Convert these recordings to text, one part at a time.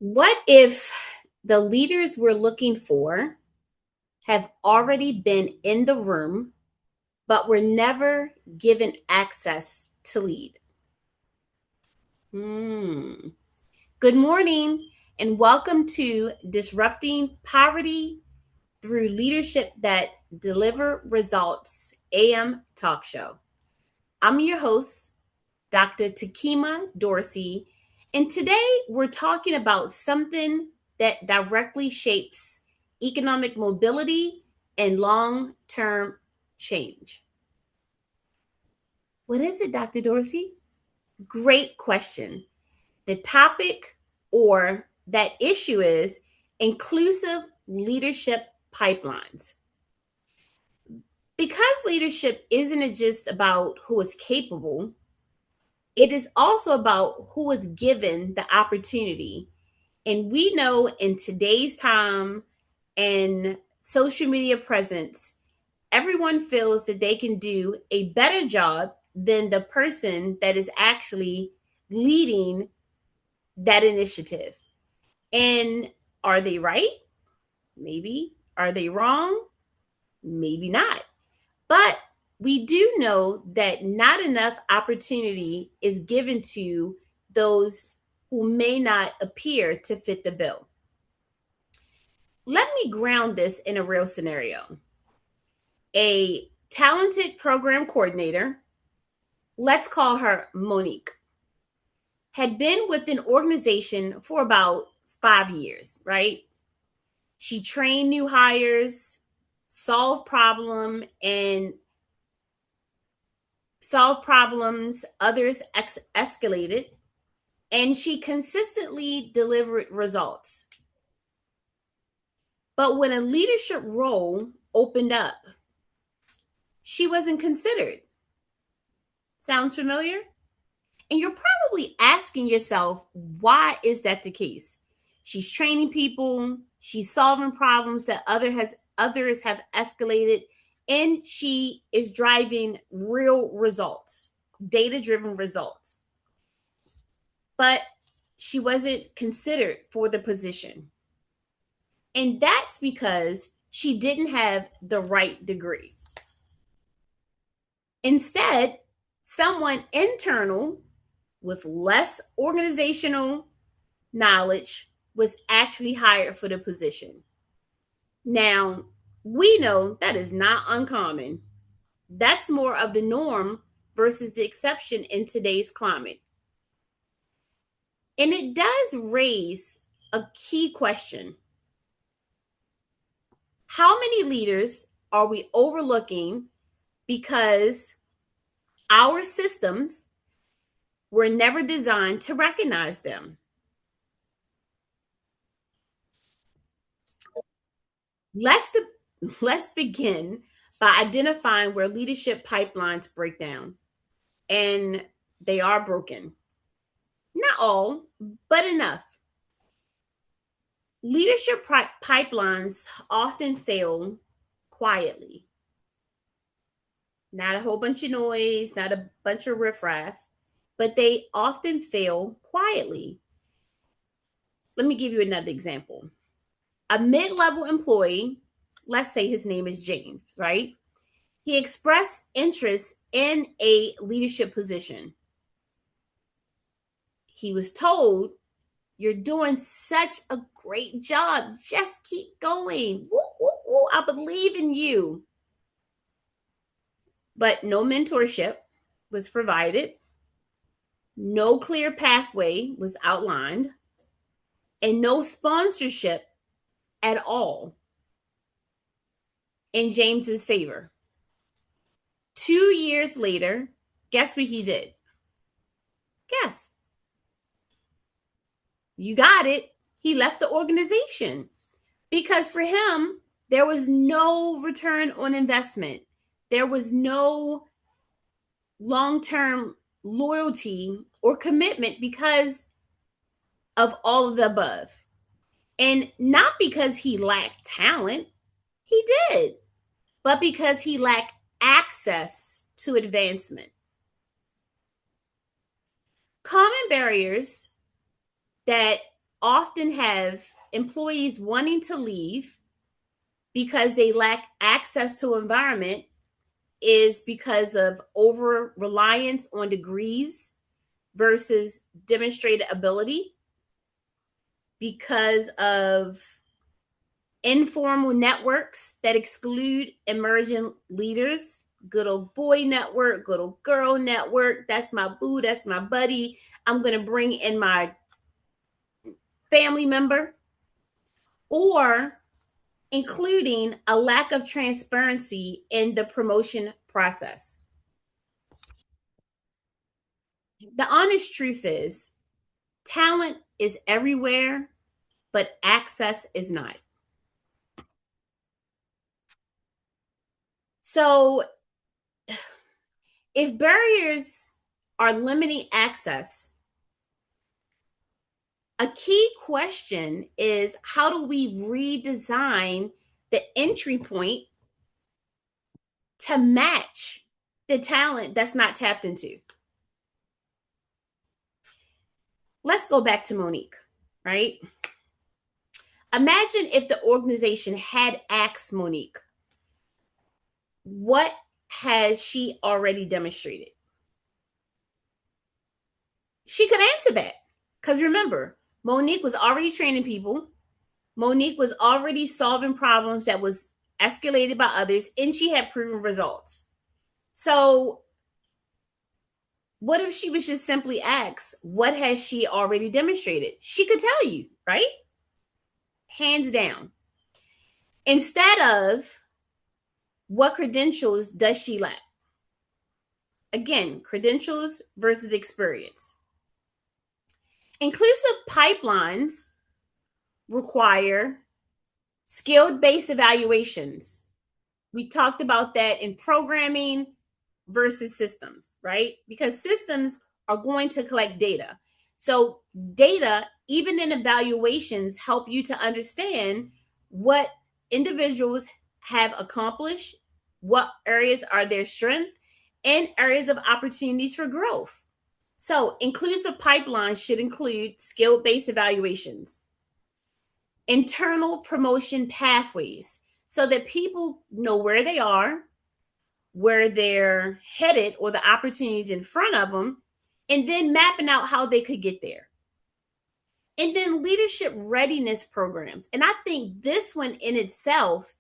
What if the leaders we're looking for have already been in the room, but were never given access to lead? Hmm. Good morning, and welcome to Disrupting Poverty Through Leadership That Deliver Results AM Talk Show. I'm your host, Dr. Tekemia Dorsey, and today we're talking about something that directly shapes economic mobility and long term change. What is it, Dr. Dorsey? Great question. The topic or that issue is inclusive leadership pipelines. Because leadership isn't just about who is capable, it is also about who is given the opportunity. And we know in today's time and social media presence, everyone feels that they can do a better job than the person that is actually leading that initiative. And are they right? Maybe. Are they wrong? Maybe not. But we do know that not enough opportunity is given to those who may not appear to fit the bill. Let me ground this in a real scenario. A talented program coordinator, let's call her Monique, had been with an organization for about 5 years, right? She trained new hires, solved problem and solved problems others escalated, and she consistently delivered results. But when a leadership role opened up, she wasn't considered. Sounds familiar? And you're probably asking yourself, why is that the case? She's training people, she's solving problems that others have escalated, and she is driving real results, data-driven results. But she wasn't considered for the position. And that's because she didn't have the right degree. Instead, someone internal with less organizational knowledge was actually hired for the position. Now, we know that is not uncommon. That's more of the norm versus the exception in today's climate. And it does raise a key question. How many leaders are we overlooking because our systems were never designed to recognize them? Let's let's begin by identifying where leadership pipelines break down, and they are broken. Not all, but enough. Leadership pipelines often fail quietly. Not a whole bunch of noise, not a bunch of riffraff, but they often fail quietly. Let me give you another example. A mid level employee, let's say his name is James, right? He expressed interest in a leadership position. He was told, "You're doing such a great job. Just keep going. Woo, woo, woo. I believe in you." But no mentorship was provided, no clear pathway was outlined, and no sponsorship at all in James's favor. 2 years later, guess what he did? Guess. You got it. He left the organization because for him, there was no return on investment. There was no long term loyalty or commitment because of all of the above. And not because he lacked talent, he did, but because he lacked access to advancement. Common barriers that often have employees wanting to leave because they lack access to environment is because of over reliance on degrees versus demonstrated ability, because of informal networks that exclude emerging leaders. Good old boy network, good old girl network. That's my boo, that's my buddy. I'm going to bring in my family member. Or including a lack of transparency in the promotion process. The honest truth is, talent is everywhere, but access is not. So, if barriers are limiting access, a key question is, how do we redesign the entry point to match the talent that's not tapped into? Let's go back to Monique, right? Imagine if the organization had asked Monique, what has she already demonstrated? She could answer that. Because remember, Monique was already training people. Monique was already solving problems that was escalated by others, and she had proven results. So what if she was just simply asked, what has she already demonstrated? She could tell you, right? Hands down. Instead of, what credentials does she lack? Again, credentials versus experience. Inclusive pipelines require skill-based evaluations. We talked about that in programming versus systems, right? Because systems are going to collect data. So data, even in evaluations, help you to understand what individuals have accomplished, what areas are their strength, and areas of opportunities for growth. So inclusive pipelines should include skill-based evaluations, internal promotion pathways, so that people know where they are, where they're headed, or the opportunities in front of them, and then mapping out how they could get there. And then leadership readiness programs. And I think this one in itself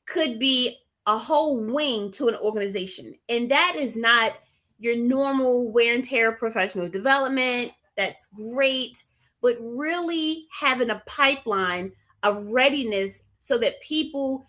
could be a whole wing to an organization. And that is not your normal wear and tear professional development. That's great. But really having a pipeline of readiness so that people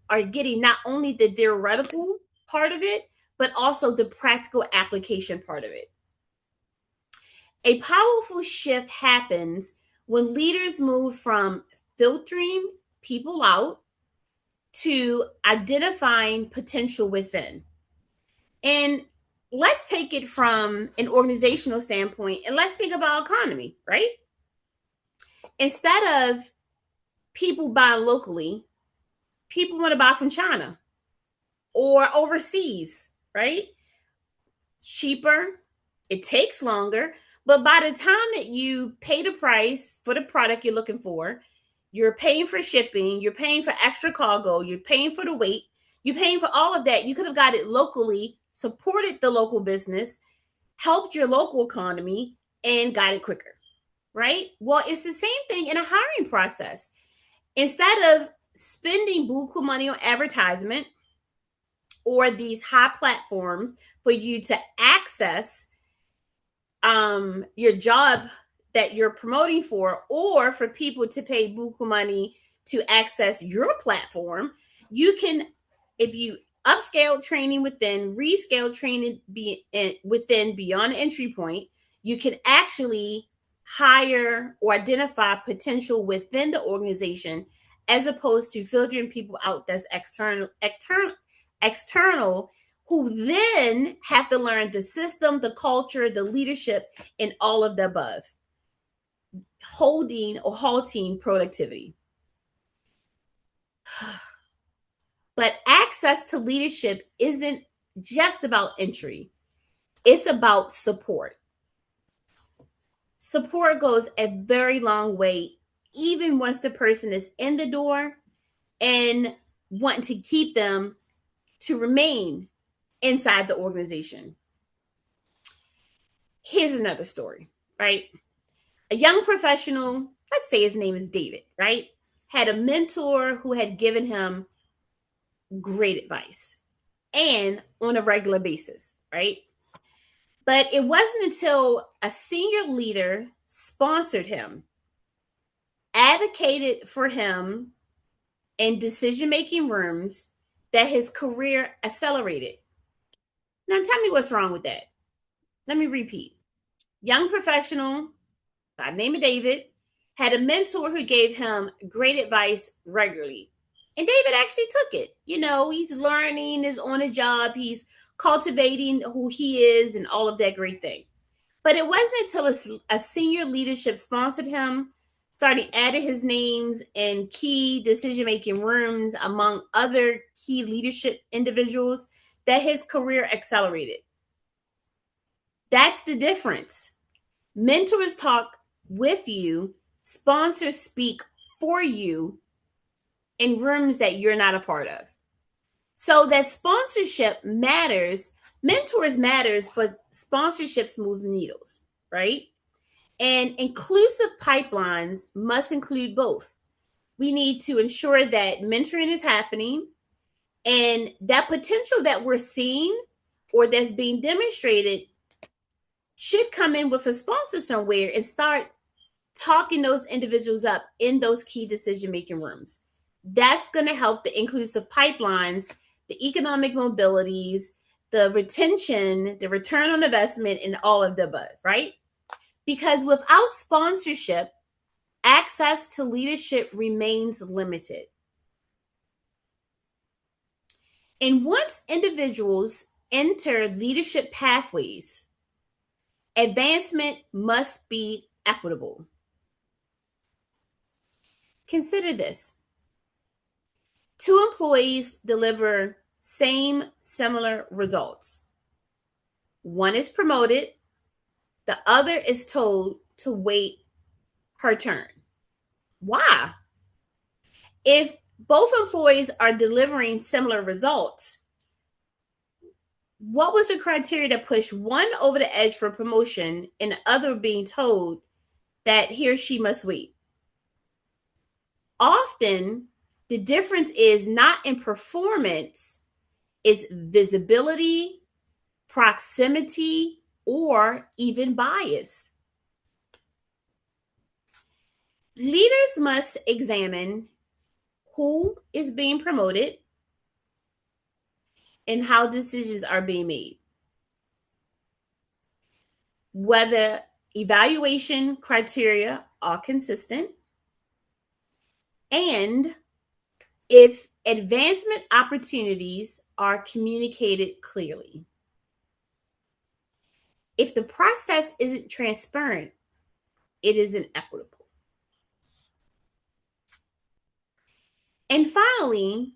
are getting not only the theoretical part of it, but also the practical application part of it. A powerful shift happens when leaders move from filtering people out to identifying potential within. And let's take it from an organizational standpoint, and let's think about economy, right? Instead of people buying locally, people want to buy from China or overseas, right? Cheaper, it takes longer, but by the time that you pay the price for the product you're looking for, you're paying for shipping, you're paying for extra cargo, you're paying for the weight, you're paying for all of that. You could have got it locally, supported the local business, helped your local economy, and got it quicker, right? Well, it's the same thing in a hiring process. Instead of spending buku money on advertisement or these high platforms for you to access your job that you're promoting for, or for people to pay buku money to access your platform, you can, if you upscale training within, rescale training within beyond entry point, you can actually hire or identify potential within the organization, as opposed to filtering people out that's external, who then have to learn the system, the culture, the leadership, and all of the above, holding or halting productivity. But access to leadership isn't just about entry, it's about support. Support goes a very long way, even once the person is in the door and wanting to keep them to remain inside the organization. Here's another story, right? A young professional, let's say his name is David, right? Had a mentor who had given him great advice and on a regular basis, right? But it wasn't until a senior leader sponsored him, advocated for him in decision making rooms, that his career accelerated. Now, tell me what's wrong with that. Let me repeat. Young professional by the name of David had a mentor who gave him great advice regularly. And David actually took it. You know, he's learning, is on a job, he's cultivating who he is, and all of that great thing. But it wasn't until a senior leadership sponsored him, started adding his names in key decision making rooms among other key leadership individuals, that his career accelerated. That's the difference. Mentors talk with you, sponsors speak for you in rooms that you're not a part of. So that sponsorship matters, mentors matters, but sponsorships move needles, right? And inclusive pipelines must include both. We need to ensure that mentoring is happening, and that potential that we're seeing or that's being demonstrated should come in with a sponsor somewhere and start talking those individuals up in those key decision making rooms. That's going to help the inclusive pipelines, the economic mobilities, the retention, the return on investment, and all of the above, right? Because without sponsorship, access to leadership remains limited. And once individuals enter leadership pathways, advancement must be equitable. Consider this. Two employees deliver similar results. One is promoted, the other is told to wait her turn. Why? If both employees are delivering similar results, what was the criteria to push one over the edge for promotion and the other being told that he or she must wait? Often, the difference is not in performance, it's visibility, proximity, or even bias. Leaders must examine who is being promoted and how decisions are being made. Whether evaluation criteria are consistent, and if advancement opportunities are communicated clearly. If the process isn't transparent, it isn't equitable. And finally,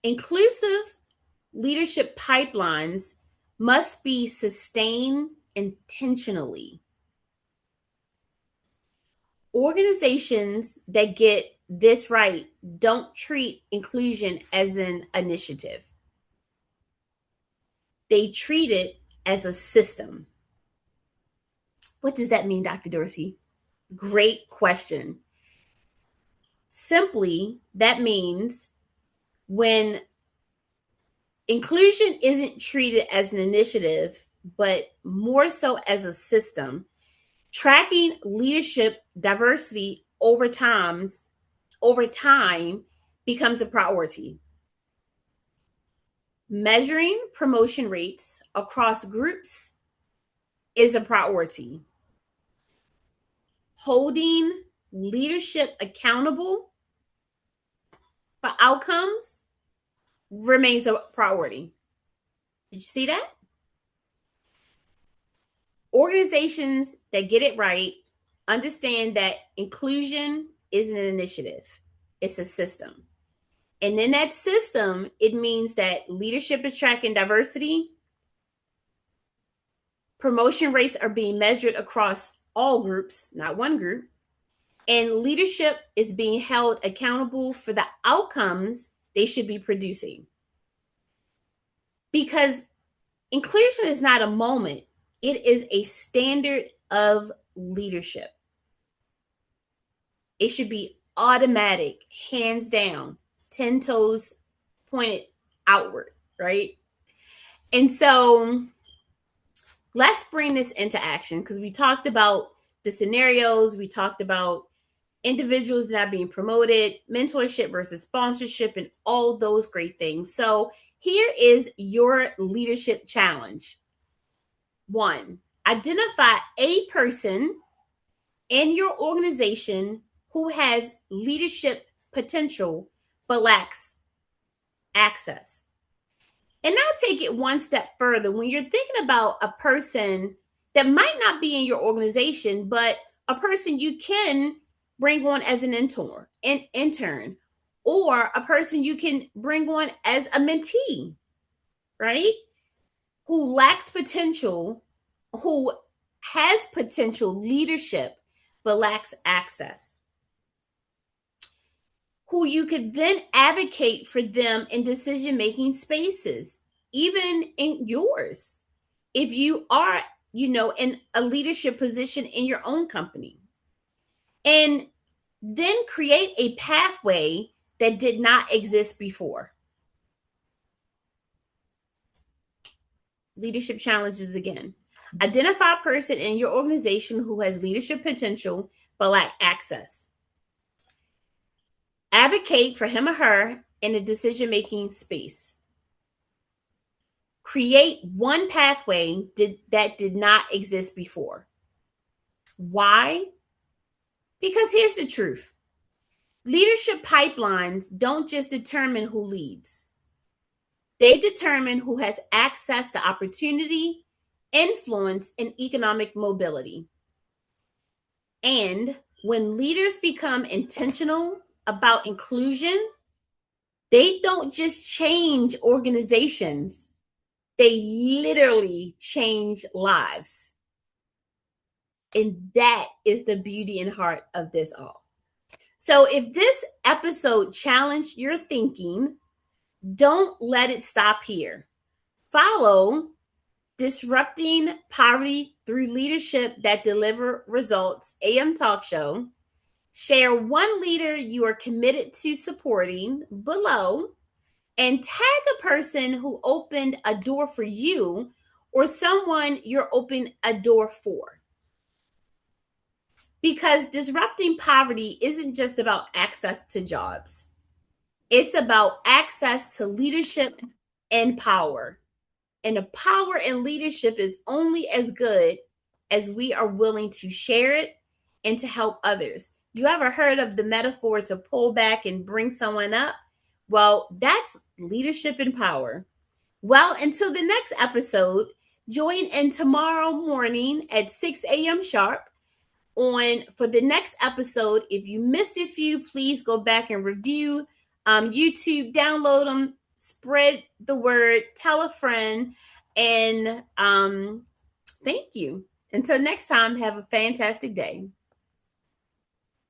inclusive leadership pipelines must be sustained intentionally. Organizations that get this right don't treat inclusion as an initiative. They treat it as a system. What does that mean, Dr. Dorsey? Great question. Simply, that means when inclusion isn't treated as an initiative, but more so as a system, tracking leadership diversity over time becomes a priority. Measuring promotion rates across groups is a priority. Holding leadership accountable for outcomes remains a priority. Did you see that? Organizations that get it right understand that inclusion isn't an initiative, it's a system. And in that system, it means that leadership is tracking diversity, promotion rates are being measured across all groups, not one group, and leadership is being held accountable for the outcomes they should be producing. Because inclusion is not a moment, it is a standard of leadership. It should be automatic, hands down, 10 toes pointed outward, right? And so let's bring this into action because we talked about the scenarios, we talked about individuals not being promoted, mentorship versus sponsorship, and all those great things. So here is your leadership challenge. 1, identify a person in your organization who has leadership potential but lacks access. And now take it one step further. When you're thinking about a person that might not be in your organization, but a person you can bring on as an intern, or a person you can bring on as a mentee, right? Who lacks potential, who has potential leadership, but lacks access. Who you could then advocate for them in decision-making spaces, even in yours. If you are, in a leadership position in your own company. And then create a pathway that did not exist before. Leadership challenges again. Identify a person in your organization who has leadership potential but lack access. Advocate for him or her in a decision-making space. Create one pathway that did not exist before. Why? Because here's the truth. Leadership pipelines don't just determine who leads. They determine who has access to opportunity, influence, and economic mobility. And when leaders become intentional about inclusion, they don't just change organizations, they literally change lives. And that is the beauty and heart of this all. So if this episode challenged your thinking, don't let it stop here. Follow Disrupting Poverty Through Leadership That Deliver Results AM Talk Show. Share one leader you are committed to supporting below, and tag a person who opened a door for you or someone you're opening a door for. Because disrupting poverty isn't just about access to jobs. It's about access to leadership and power. And the power and leadership is only as good as we are willing to share it and to help others. You ever heard of the metaphor to pull back and bring someone up? Well, that's leadership and power. Well, until the next episode, join in tomorrow morning at 6 a.m. sharp for the next episode. If you missed a few, please go back and review YouTube, download them, spread the word, tell a friend, and thank you. Until next time, have a fantastic day.